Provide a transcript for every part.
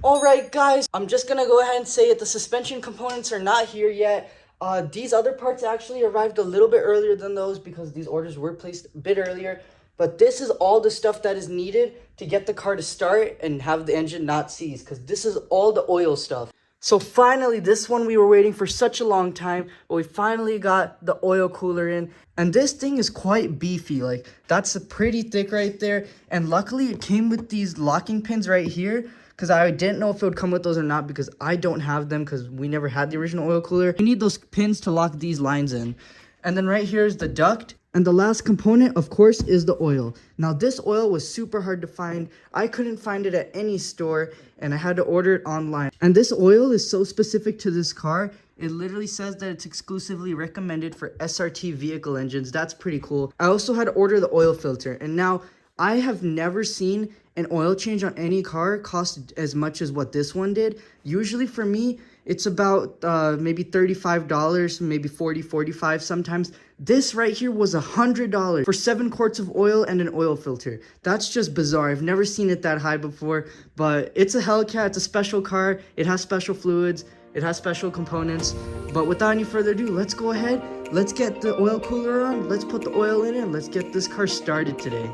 Alright guys, I'm just gonna go ahead and say it. The suspension components are not here yet. These other parts actually arrived a little bit earlier than those because these orders were placed a bit earlier. But this is all the stuff that is needed to get the car to start and have the engine not seize, because this is all the oil stuff. So finally, this one we were waiting for such a long time, but we finally got the oil cooler in. And this thing is quite beefy, like that's pretty thick right there. And luckily it came with these locking pins right here, because I didn't know if it would come with those or not, because I don't have them because we never had the original oil cooler. You need those pins to lock these lines in. And then right here is the duct. And the last component, of course, is the oil. Now, this oil was super hard to find. I couldn't find it at any store, and I had to order it online. And this oil is so specific to this car. It literally says that it's exclusively recommended for SRT vehicle engines. That's pretty cool. I also had to order the oil filter. And now, I have never seen an oil change on any car cost as much as what this one did. Usually for me, it's about maybe $35, maybe $40, $45 sometimes. This right here was $100 for 7 quarts of oil and an oil filter. That's just bizarre. I've never seen it that high before, but it's a Hellcat. It's a special car. It has special fluids. It has special components. But without any further ado, let's go ahead. Let's get the oil cooler on. Let's put the oil in it, and let's get this car started today.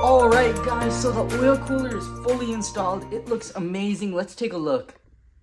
Alright guys, so the oil cooler is fully installed. It looks amazing. Let's take a look.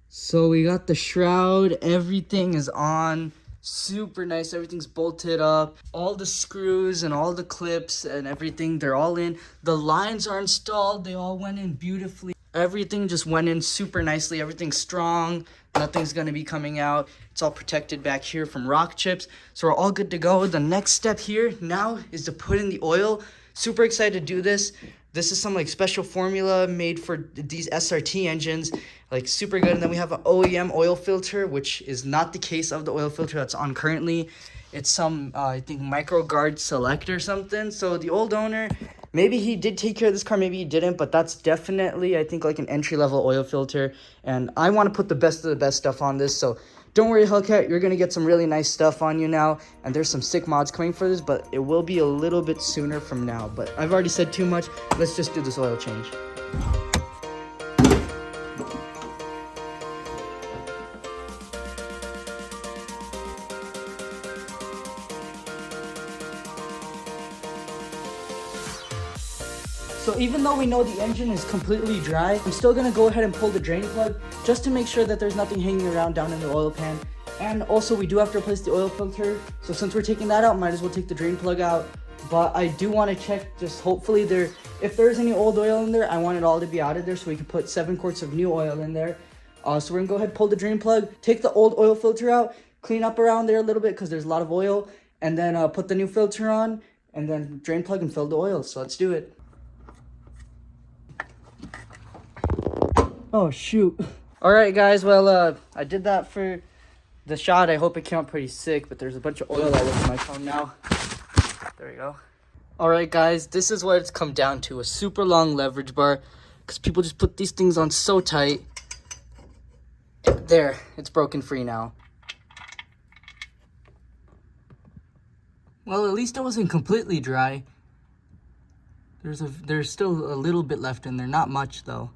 So we got the shroud, everything is on. Super nice, everything's bolted up. All the screws and all the clips and everything, they're all in. The lines are installed, they all went in beautifully. Everything just went in super nicely, everything's strong. Nothing's gonna be coming out. It's all protected back here from rock chips. So we're all good to go. The next step here now is to put in the oil. Super excited to do this. This is some like special formula made for these SRT engines, like super good. And then we have an OEM oil filter, which is not the case of the oil filter that's on currently. It's some, I think, micro guard select or something. So the old owner, maybe he did take care of this car, maybe he didn't, but that's definitely, I think, like an entry-level oil filter. And I want to put the best of the best stuff on this, so don't worry, Hellcat, you're going to get some really nice stuff on you now, and there's some sick mods coming for this, but it will be a little bit sooner from now. But I've already said too much. Let's just do this oil change. So even though we know the engine is completely dry, I'm still gonna go ahead and pull the drain plug just to make sure that there's nothing hanging around down in the oil pan. And also we do have to replace the oil filter. So since we're taking that out, might as well take the drain plug out. But I do want to check, just hopefully if there's any old oil in there, I want it all to be out of there so we can put 7 quarts of new oil in there. So we're gonna go ahead and pull the drain plug, take the old oil filter out, clean up around there a little bit because there's a lot of oil, and then put the new filter on, and then drain plug and fill the oil. So let's do it. Oh shoot. Alright guys, well I did that for the shot. I hope it came out pretty sick, but there's a bunch of oil all over my phone now. There we go. Alright guys, this is what it's come down to. A super long leverage bar, because people just put these things on so tight. There, it's broken free now. Well, at least it wasn't completely dry. There's still a little bit left in there, not much though.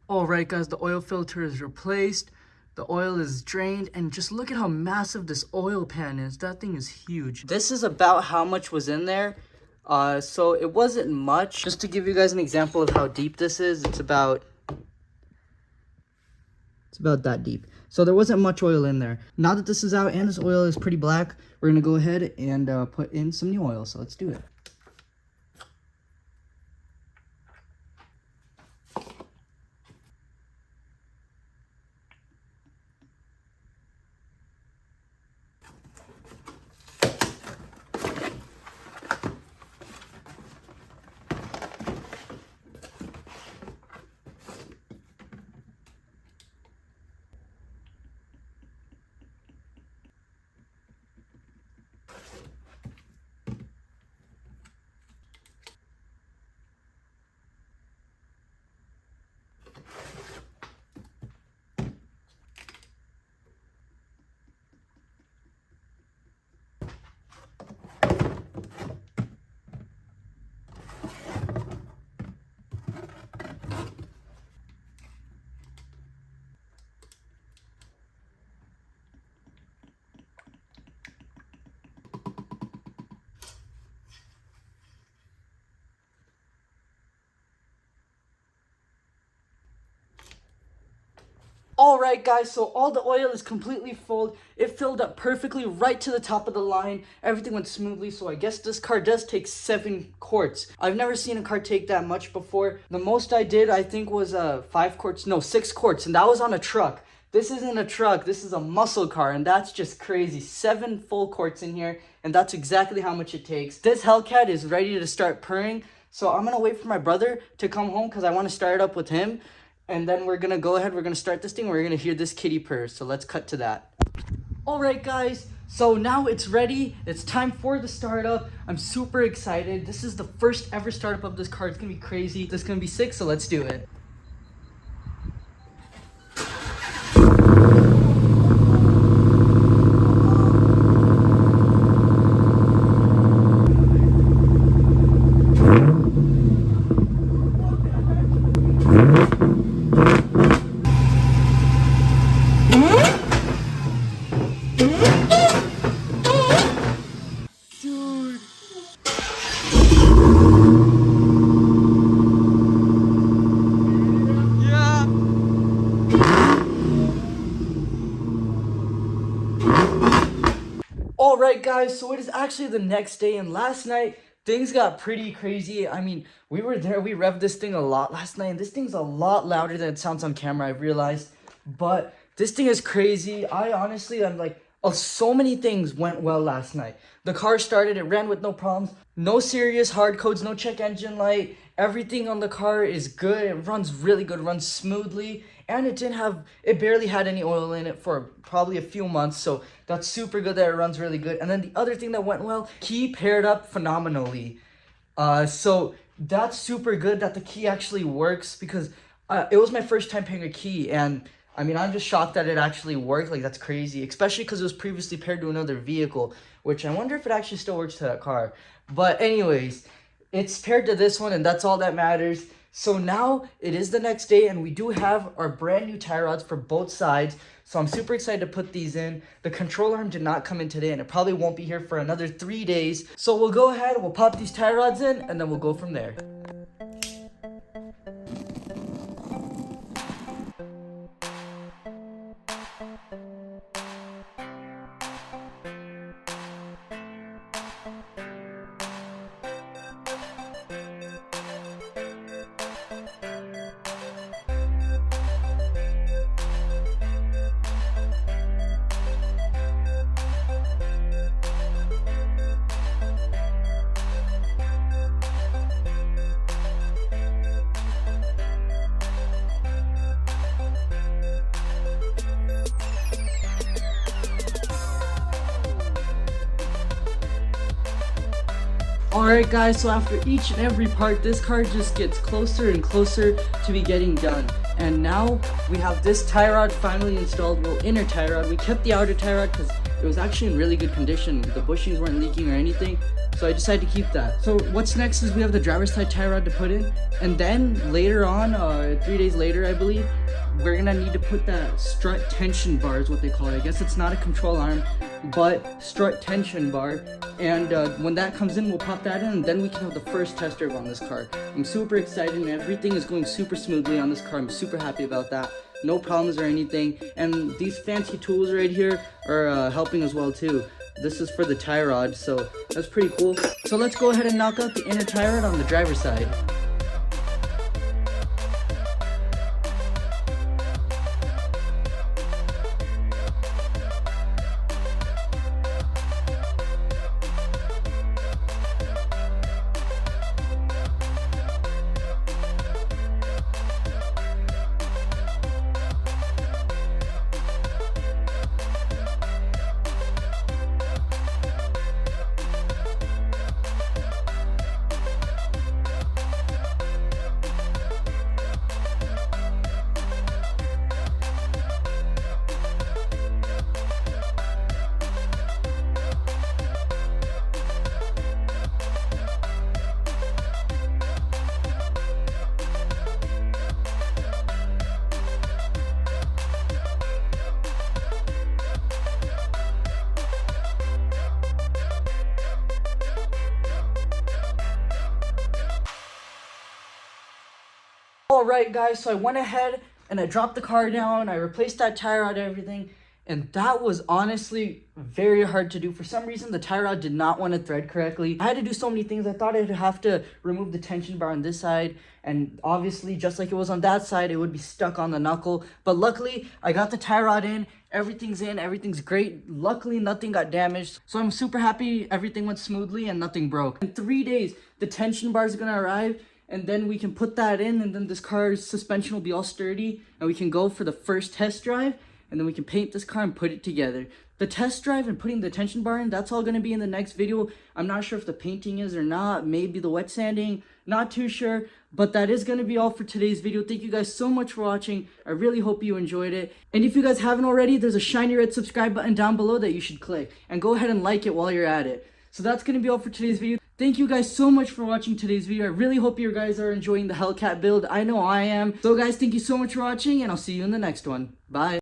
Alright guys, the oil filter is replaced, the oil is drained, and just look at how massive this oil pan is. That thing is huge. This is about how much was in there. So it wasn't much. Just to give you guys an example of how deep this is, it's about that deep. So there wasn't much oil in there. Now that this is out and this oil is pretty black, we're gonna go ahead and put in some new oil. So let's do it. Alright guys, so all the oil is completely full. It filled up perfectly right to the top of the line. Everything went smoothly, so I guess this car does take 7 quarts. I've never seen a car take that much before. The most I did, I think, was 6 quarts, and that was on a truck. This isn't a truck, this is a muscle car, and that's just crazy. 7 full quarts in here, and that's exactly how much it takes. This Hellcat is ready to start purring, so I'm gonna wait for my brother to come home because I want to start it up with him. And then we're gonna go ahead, we're gonna start this thing, we're gonna hear this kitty purr. So let's cut to that. Alright guys, so now it's ready. It's time for the startup. I'm super excited. This is the first ever startup of this car. It's gonna be crazy. This is gonna be sick, so let's do it. Alright guys, so it is actually the next day, and last night things got pretty crazy. I mean, we were there, we revved this thing a lot last night, and this thing's a lot louder than it sounds on camera, I've realized. But this thing is crazy. I'm like, oh, so many things went well last night. The car started, it ran with no problems. No serious hard codes, no check engine light. Everything on the car is good. It runs really good, runs smoothly. And it barely had any oil in it for probably a few months. So that's super good that it runs really good. And then the other thing that went well, key paired up phenomenally. So that's super good that the key actually works, because it was my first time pairing a key, and I mean, I'm just shocked that it actually worked. Like, that's crazy, especially because it was previously paired to another vehicle, which I wonder if it actually still works to that car. But anyways, it's paired to this one, and that's all that matters. So now it is the next day, and we do have our brand new tie rods for both sides. So I'm super excited to put these in. The control arm did not come in today, and it probably won't be here for another 3 days. So we'll go ahead, we'll pop these tie rods in, and then we'll go from there. Alright guys, so after each and every part, this car just gets closer and closer to be getting done. And now we have this tie rod finally installed, well, inner tie rod. We kept the outer tie rod because it was actually in really good condition. The bushings weren't leaking or anything, so I decided to keep that. So what's next is we have the driver's side tie rod to put in, and then later on, 3 days later I believe, we're gonna need to put that strut tension bar is what they call it. I guess it's not a control arm, but strut tension bar. And when that comes in, we'll pop that in, and then we can have the first test drive on this car. I'm super excited, and everything is going super smoothly on this car. I'm super happy about that. No problems or anything. And these fancy tools right here are helping as well too. This is for the tie rod, so that's pretty cool. So let's go ahead and knock out the inner tie rod on the driver's side. Alright guys, so I went ahead, and I dropped the car down. I replaced that tie rod and everything. And that was honestly very hard to do. For some reason, the tie rod did not want to thread correctly. I had to do so many things. I thought I'd have to remove the tension bar on this side. And obviously, just like it was on that side, it would be stuck on the knuckle. But luckily, I got the tie rod in. Everything's in. Everything's great. Luckily, nothing got damaged. So I'm super happy everything went smoothly and nothing broke. In 3 days, the tension bar is going to arrive. And then we can put that in. And then this car's suspension will be all sturdy. And we can go for the first test drive. And then we can paint this car and put it together. The test drive and putting the tension bar in, that's all going to be in the next video. I'm not sure if the painting is or not. Maybe the wet sanding. Not too sure. But that is going to be all for today's video. Thank you guys so much for watching. I really hope you enjoyed it. And if you guys haven't already, there's a shiny red subscribe button down below that you should click. And go ahead and like it while you're at it. So that's going to be all for today's video. Thank you guys so much for watching today's video. I really hope you guys are enjoying the Hellcat build. I know I am. So guys, thank you so much for watching, and I'll see you in the next one. Bye.